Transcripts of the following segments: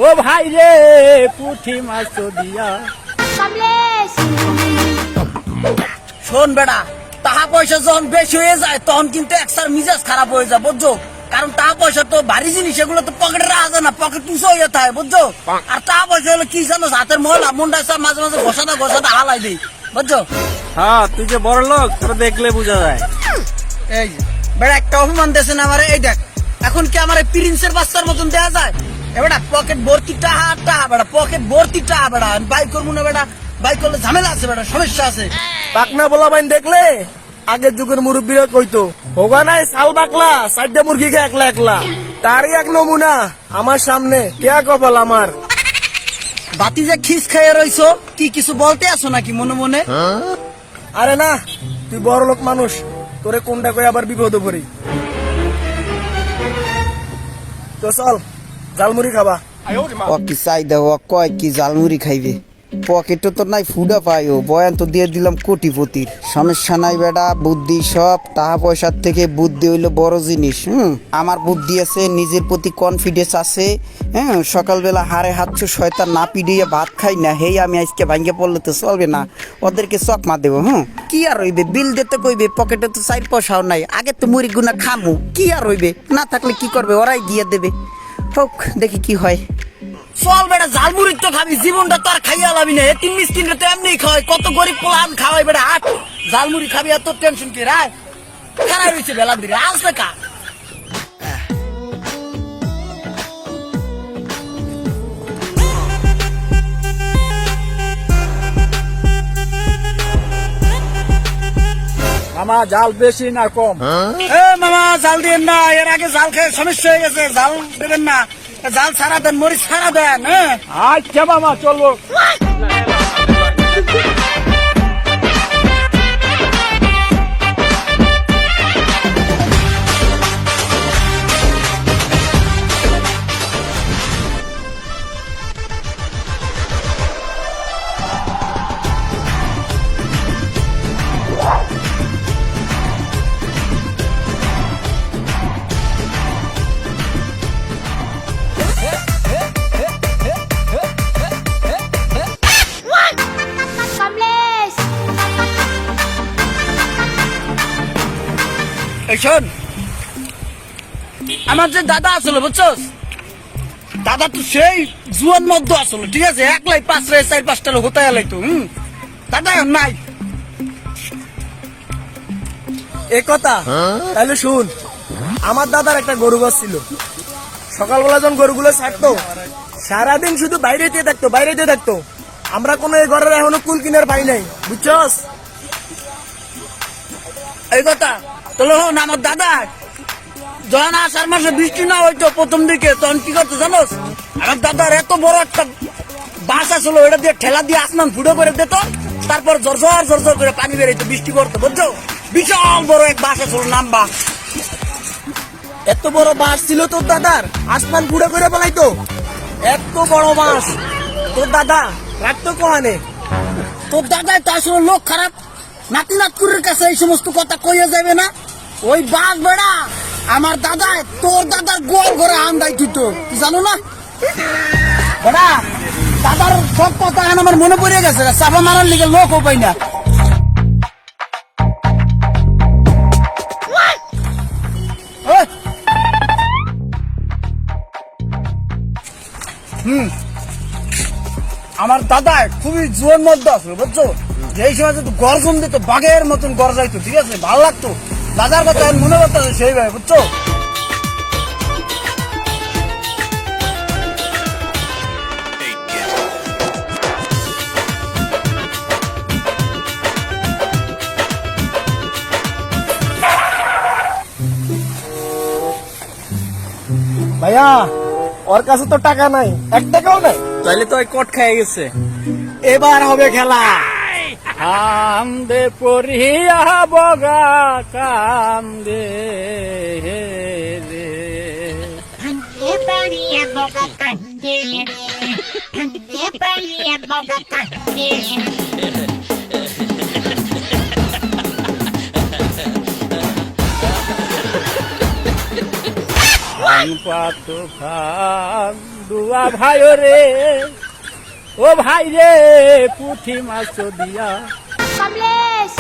ও ভাই রে পুঁটি মাছ তো দিয়া। শোন বেটা, টাকা পয়সা যখন বেশি হয়ে যায় তখন কিন্তু একসার মিজাজ খারাপ হয়ে যায়, বুঝছো? কারণ টাকা পয়সা তো ভারী জিনিস, এগুলো তো পকেটে রাখা যায় না, পকেট টুসো হয়ে থাকে, বুঝছো? আর টাকা পয়সা হলো কি জানো, হাতের মহলা মুন্ডা সব মাঝে মাঝে ঘষাটা হালাই দিই, বুঝছো? হ্যাঁ তুই যে বড় লোক, তোরা দেখলে বোঝা যায়। এই যে, বেটা একটা অপমান দেশে না আমারে, এই দেখ এখন কি আমার প্রিন্সের বাচ্চার মতন দেয়া যায়? বেটা পকেট ভর্তি টাকা বেটা, পকেট ভর্তি টাকা বেটা, বাইক করবো না বেটা, বাইক করলে ঝামেলা আছে বেটা, সমস্যা আছে। পাকনা বলা বাইন দেখলে আগের যুগের মুরব্বীরা কইতো হোগা নাই সাল বাকলা সাইডে মুরগি কে একলা একলা, তারই এক নমুনা আমার সামনে। কেয়া কপাল আমার। বাতি যে খিস খেয়ে রইছো, কি কিছু বলতে আসো নাকি মনে মনে? আরে না, তুই বড় লোক মানুষ, তোরে কোনটা কই আবার বিপদ করি। তো চল জালমুড়ি খাবা। ও কি চাইদা, ও কয় কি জালমুড়ি খাইবে, পকেটে তো নাই ফুডা পাইও, বয়ান তো দিয়ে দিলাম কোটিপতির। সমস্যা নাই বেটা, বুদ্ধি সব, টাকা পয়সার থেকে বুদ্ধি হইলো বড় জিনিস। আমার বুদ্ধি আছে, নিজের প্রতি কনফিডেন্স আছে। সকালবেলা হারে হাতছু শয়তান না পিডিয়ে ভাত খাই না, হেই আমি আজকে ভাঙ্গে পড়লে তো চলবে না, ওদেরকে চকমা দেবো। কি আর হইবে, বিল দিতে কইবে, পকেটে তো 4 পয়সাও নাই, আগে তো মুড়ি গুনা খামু, কি আর হইবে, না থাকলে কি করবে, ওরাই দিয়ে দেবে। হোক দেখি কি হয়। চল বেটা, ঝালমুড়ি তো খাবি, জীবনটা তো আর খাইয়া লাবি না, এতিম মিসকিনরা তো এমনি খাওয়াই, কত গরিব পোলান খাওয়াই বেটা, হাট ঝালমুড়ি খাবি, এত টেনশন কি রায়? খারাপ হয়েছে বেলা দিরে আসবে কা। মামা জাল বেশি না কম? এ মামা জাল দিয়েন না, এর আগে জাল খেয়ে সমস্যা হয়ে গেছে, জাল দেবেন না, জাল ছাড়া দেন, মরিচ ছাড়া দেন। আচ্ছা মামা চলবো। এই শোন, আমার যে দাদা আসলো বুঝছস, দাদা তো সেই জুয়ান মধ্য আসলো, ঠিক আছে, একলাই 4-5টা হতে এলাইতো। দাদা এখন নাই। এ কথা তাহলে শুন, আমার দাদার একটা গরু গাছ ছিল। সকালবেলা যখন গরুগুলো ছাড়তো, সারাদিন শুধু বাইরেতে থাকতো। আমরা কোনো এই ঘরের এখনো কুল কিনার পাই নাই, বুঝছস? এই কথা তাহলে হন, আমার দাদা যখন 8 মাসে বৃষ্টি না হইতো প্রথম দিকে, তখন কি করতো জানোস, আমার দাদার এত বড় একটা বাস আসলো, ওটা দিয়ে ঠেলা দিয়ে আসমান ফুটো করে দিত, তারপর ঝরঝর করে পানি বেরোইতো, বৃষ্টি পড়তো, বুঝছো? বিশাল বড় এক বাস আসলো, নাম বাস। এত বড় বাস ছিল তোর দাদার, আসমান পুড়ে করে ফেলাইতো। এত বড় বাস তোর দাদা রাখতো কোহানে? তোর দাদাই তো আসলে লোক খারাপ, নাতি নাতকুরের কাছে এই সমস্ত কথা কইয়া যাবে না। ওই বাস বেড়া আমার দাদাই তোর দাদার গোল ঘরে আন্দাই তুইতো, কি জানো না বেড়া? দাদার সব কথা এখন আমার মনে পড়ে গেছে, চাপা মারার লিগে লোকও পাই না। আমার দাদা খুবই জোর মধ্যে আসলো, বুঝছো? যেই সময় যদি গর্জন দিত, বাঘের মতন গর্জাইতো, ঠিক আছে, ভালো লাগতো। দাদার কথা মনে করতেছে সেইভাবে, বুঝছো? ভাইয়া ওর কাছে তো টাকা নাই, 1 টাকাও নাই। তাইলে তো ওই কট খেয়ে গেছে। এবার হবে খেলা। কান্দে পড়িয়া বগা কান্দে রে, কান্দে পড়িয়া বগা কান্দে রে, কান্দে পড়িয়া বগা কান্দে রে। তুফান দুয়া ভাই রে ও ভাই রে পুঁটি মাছ দিয়া কমলেশ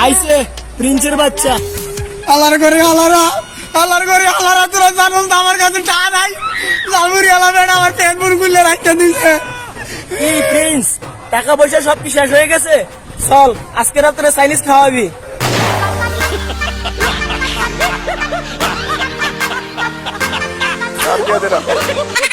আইসে প্রিন্সের বাচ্চা আলার করে আলারা তোরা জানো তো আমার কাছে টাকা নাই জামুরি আলা বেড়া আমার পেট পুর গুলে রাখতে দিছে এই প্রিন্স টাকা পয়সা সব কি শেষ হয়ে গেছে চল আজকে রাত্রে চাইনিজ খাওয়াবি Cambiadera.